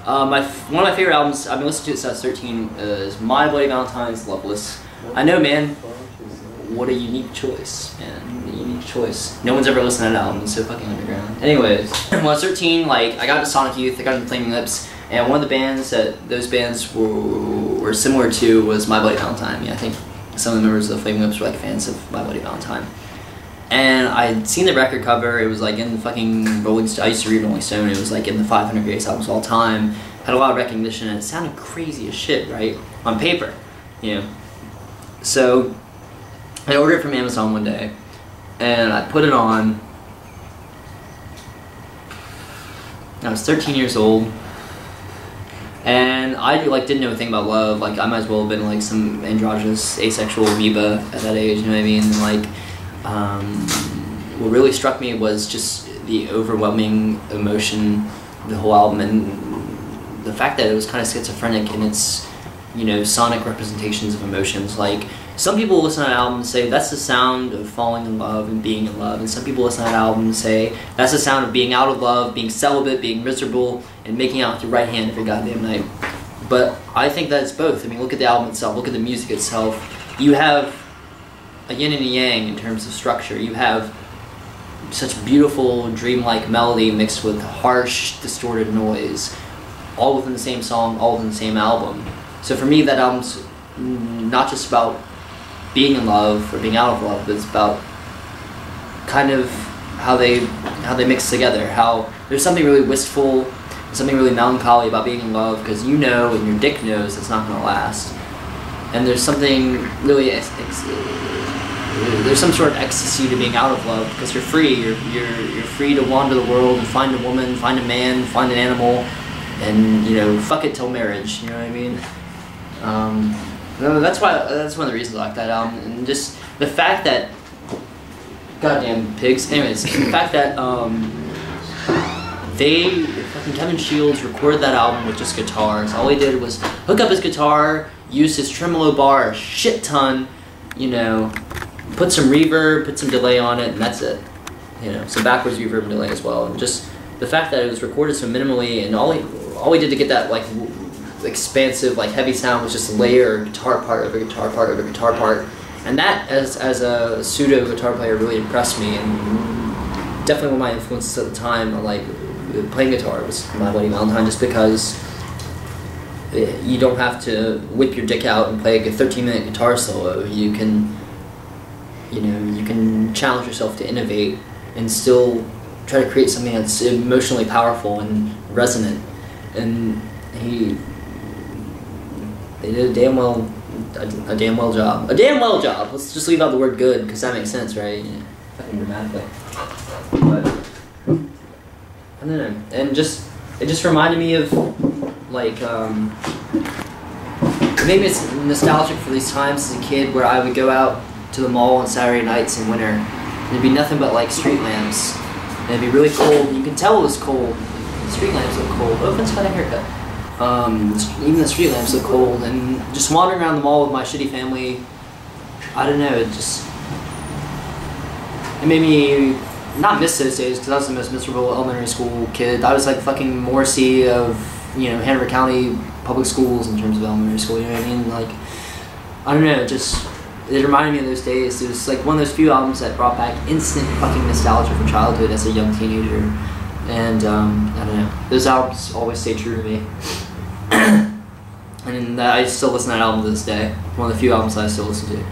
One of my favorite albums I've been listening to since I was 13 is My Bloody Valentine's Loveless. I know, man. What a unique choice, man. What a unique choice. No one's ever listened to that album. It's so fucking underground. Anyways, when I was 13, like, I got into Sonic Youth, I got into Flaming Lips, and one of the bands that those bands were similar to was My Bloody Valentine. Yeah, I think some of the members of the Flaming Lips were like fans of My Bloody Valentine. And I'd seen the record cover. It was like in the fucking Rolling Stone. I used to read Rolling Stone. It was like in the 500 greatest albums of all time. Had a lot of recognition, and it sounded crazy as shit, right? On paper, you know. So I ordered it from Amazon one day, and I put it on. I was 13 years old, and I like didn't know a thing about love. Like, I might as well have been like some androgynous asexual amoeba at that age. You know what I mean? And like, what really struck me was just the overwhelming emotion of the whole album, and the fact that it was kind of schizophrenic in its, you know, sonic representations of emotions. Like, some people listen to an album and say that's the sound of falling in love and being in love, and some people listen to an album and say that's the sound of being out of love, being celibate, being miserable, and making out with your right hand every goddamn night. But I think that it's both. I mean, look at the album itself, look at the music itself. You have a yin and a yang in terms of structure. You have such beautiful, dreamlike melody mixed with harsh, distorted noise, all within the same song, all within the same album. So for me, that album's not just about being in love or being out of love, but it's about kind of how they mix together. How there's something really wistful, something really melancholy about being in love, because you know and your dick knows it's not going to last. And there's something really, there's some sort of ecstasy to being out of love, because you're free. You're free to wander the world and find a woman, find a man, find an animal, and, you know, fuck it till marriage. You know what I mean? That's one of the reasons I like that album, and just the fact that, goddamn pigs. Anyways, the fact that fucking Kevin Shields recorded that album with just guitars. All he did was hook up his guitar, use his tremolo bar a shit ton, you know, put some reverb, put some delay on it, and that's it. You know, some backwards reverb and delay as well. And just the fact that it was recorded so minimally, and all he did to get that like expansive, like heavy sound was just layer a guitar part over guitar part over guitar part. And that, as a pseudo guitar player, really impressed me, and definitely one of my influences at the time on like playing guitar was My Bloody Valentine, just because you don't have to whip your dick out and play like a 13-minute guitar solo. You can, you know, you can challenge yourself to innovate and still try to create something that's emotionally powerful and resonant. And they did a damn well job. A damn well job. Let's just leave out the word good, because that makes sense, right? Yeah, fucking dramatically. But I don't know. And it just reminded me of like maybe it's nostalgic for these times as a kid where I would go out to the mall on Saturday nights in winter. And there'd be nothing but like street lamps. And it'd be really cold. You could tell it was cold. The street lamps look cold. Oh, Vince got a haircut. Even the street lamps look cold, and just wandering around the mall with my shitty family, I don't know, it made me not miss those days, because I was the most miserable elementary school kid. I was like fucking Morrissey of, you know, Hanover County public schools in terms of elementary school, you know what I mean? Like, I don't know, it reminded me of those days. It was like one of those few albums that brought back instant fucking nostalgia for childhood as a young teenager. And, I don't know, those albums always stay true to me. And I still listen to that album to this day. One of the few albums that I still listen to.